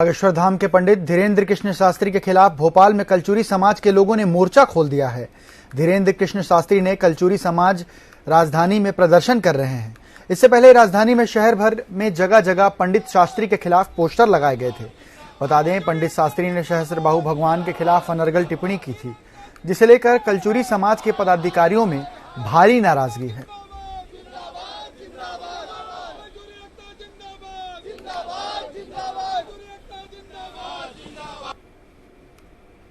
बागेश्वर धाम के पंडित धीरेन्द्र कृष्ण शास्त्री के खिलाफ भोपाल में कलचुरी समाज के लोगों ने मोर्चा खोल दिया है। धीरेन्द्र कृष्ण शास्त्री ने कलचुरी समाज राजधानी में प्रदर्शन कर रहे हैं। इससे पहले राजधानी में शहर भर में जगह जगह पंडित शास्त्री के खिलाफ पोस्टर लगाए गए थे। बता दें, पंडित शास्त्री ने सहस्त्रबाहु भगवान के खिलाफ अनर्गल टिप्पणी की थी, जिसे लेकर कलचुरी समाज के पदाधिकारियों में भारी नाराजगी है।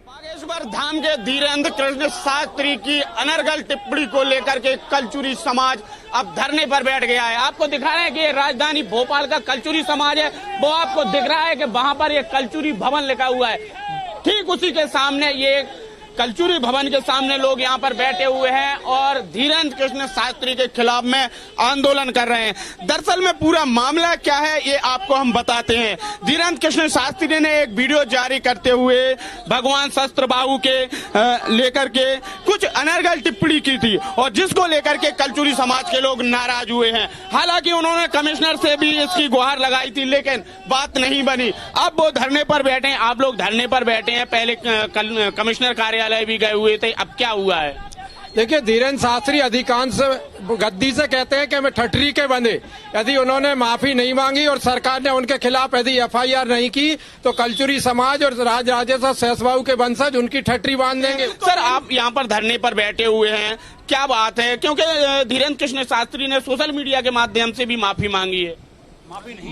बागेश्वर धाम के धीरेन्द्र कृष्ण शास्त्री की अनर्गल टिप्पणी को लेकर के कलचुरी समाज अब धरने पर बैठ गया है। आपको दिखा रहे हैं कि ये राजधानी भोपाल का कलचुरी समाज है, वो आपको दिख रहा है कि वहां पर ये कलचुरी भवन लिखा हुआ है। ठीक उसी के सामने ये कलचुरी भवन के सामने लोग यहाँ पर बैठे हुए हैं और धीरेन्द्र कृष्ण शास्त्री के खिलाफ में आंदोलन कर रहे हैं। दरअसल में पूरा मामला क्या है ये आपको हम बताते हैं। धीरेन्द्र कृष्ण शास्त्री ने एक वीडियो जारी करते हुए भगवान सहस्त्रबाहु के लेकर के कुछ अनर्गल टिप्पणी की थी और जिसको लेकर के कलचुरी समाज के लोग नाराज हुए हैं। हालांकि उन्होंने कमिश्नर से भी इसकी गुहार लगाई थी, लेकिन बात नहीं बनी। अब वो धरने पर बैठे हैं, आप लोग धरने पर बैठे हैं, पहले कमिश्नर कार्यालय भी गए हुए थे, अब क्या हुआ है? देखिए, धीरेन्द्र शास्त्री अधिकांश गद्दी से कहते हैं कि हमें ठटरी के बंधे। यदि उन्होंने माफी नहीं मांगी और सरकार ने उनके खिलाफ यदि एफआईआर नहीं की तो कलचुरी समाज और राजराजेश्वर सहस्त्रबाहु के वंशज उनकी ठटरी बांध देंगे। सर, आप यहाँ पर धरने पर बैठे हुए हैं, क्या बात है? क्योंकि धीरेन्द्र कृष्ण शास्त्री ने सोशल मीडिया के माध्यम से भी माफी मांगी है।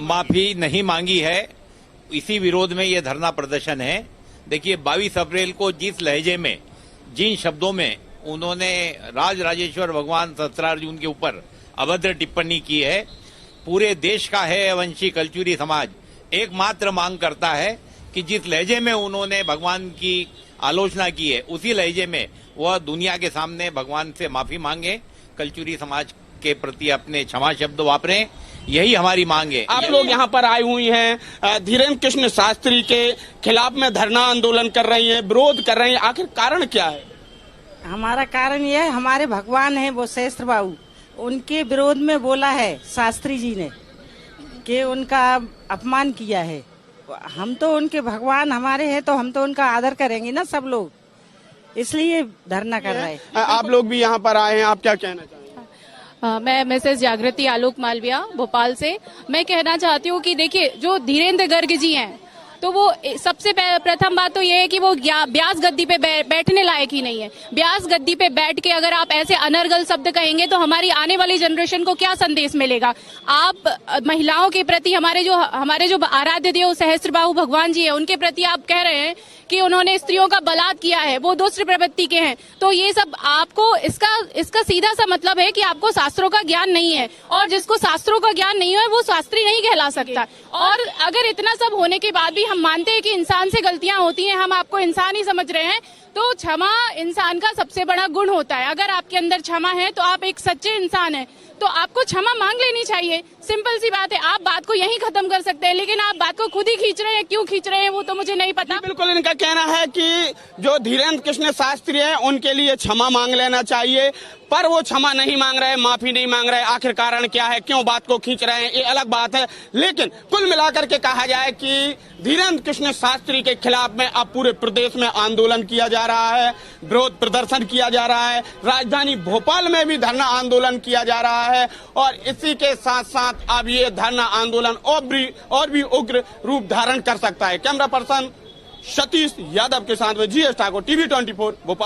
माफी नहीं मांगी है, इसी विरोध में ये धरना प्रदर्शन है। देखिए, 22 अप्रैल को जिस लहजे में, जिन शब्दों में उन्होंने राजराजेश्वर भगवान सहस्त्रार्जुन के ऊपर अभद्र टिप्पणी की है, पूरे देश का है वंशी कलचुरी समाज एकमात्र मांग करता है कि जिस लहजे में उन्होंने भगवान की आलोचना की है, उसी लहजे में वह दुनिया के सामने भगवान से माफी मांगे, कलचुरी समाज के प्रति अपने क्षमा शब्द वापरें, यही हमारी मांग है। आप लोग यहाँ पर आई हुई हैं, धीरेन्द्र कृष्ण शास्त्री के खिलाफ में धरना आंदोलन कर रही हैं, विरोध कर रही हैं, आखिर कारण क्या है? हमारा कारण यह है, हमारे भगवान है वो सहस्त्रबाहु, उनके विरोध में बोला है शास्त्री जी ने कि उनका अपमान किया है। हम तो उनके भगवान हमारे हैं, तो हम तो उनका आदर करेंगे ना सब लोग, इसलिए धरना कर रहे हैं। आप लोग भी यहाँ पर आए हैं, आप क्या कहना चाहेंगे? मैं मिसेस जागृति आलोक मालविया भोपाल से। मैं कहना चाहती हूँ कि देखिए, जो धीरेन्द्र गर्ग जी हैं, तो वो सबसे प्रथम बात तो ये है कि वो ब्यास गद्दी पे बैठने लायक ही नहीं है। ब्यास गद्दी पे बैठ के अगर आप ऐसे अनर्गल शब्द कहेंगे तो हमारी आने वाली जनरेशन को क्या संदेश मिलेगा? आप महिलाओं के प्रति, हमारे जो आराध्य देव सहस्त्रबाहु भगवान जी है, उनके प्रति आप कह रहे हैं कि उन्होंने स्त्रियों का बलात् किया है, वो दुष्ट प्रवृत्ति के हैं। तो ये सब आपको, इसका सीधा सा मतलब है कि आपको शास्त्रों का ज्ञान नहीं है, और जिसको शास्त्रों का ज्ञान नहीं है वो शास्त्री नहीं कहला सकता। और अगर इतना सब होने के बाद भी हम मानते हैं कि इंसान से गलतियां होती हैं, हम आपको इंसान ही समझ रहे हैं, तो क्षमा इंसान का सबसे बड़ा गुण होता है। अगर आपके अंदर क्षमा है तो आप एक सच्चे इंसान हैं, तो आपको क्षमा मांग लेनी चाहिए। सिंपल सी बात है, आप बात को यहीं खत्म कर सकते हैं, लेकिन आप बात को खुद ही खींच रहे हैं। क्यों खींच रहे हैं वो तो मुझे नहीं पता। बिल्कुल, इनका कहना है कि जो धीरेन्द्र कृष्ण शास्त्री हैं उनके लिए क्षमा मांग लेना चाहिए, पर वो क्षमा नहीं मांग रहे, माफी नहीं मांग रहे। आखिर कारण क्या है, क्यों बात को खींच रहे हैं, ये अलग बात है। लेकिन कुल मिलाकर के कहा जाए कि धीरेन्द्र कृष्ण शास्त्री के खिलाफ में अब पूरे प्रदेश में आंदोलन किया जा रहा है, विरोध प्रदर्शन किया जा रहा है, राजधानी भोपाल में भी धरना आंदोलन किया जा रहा है, और इसी के साथ साथ अब ये धरना आंदोलन और भी उग्र रूप धारण कर सकता है। कैमरा पर्सन सतीश यादव के साथ में GS ठाकुर, TV 24 भोपाल।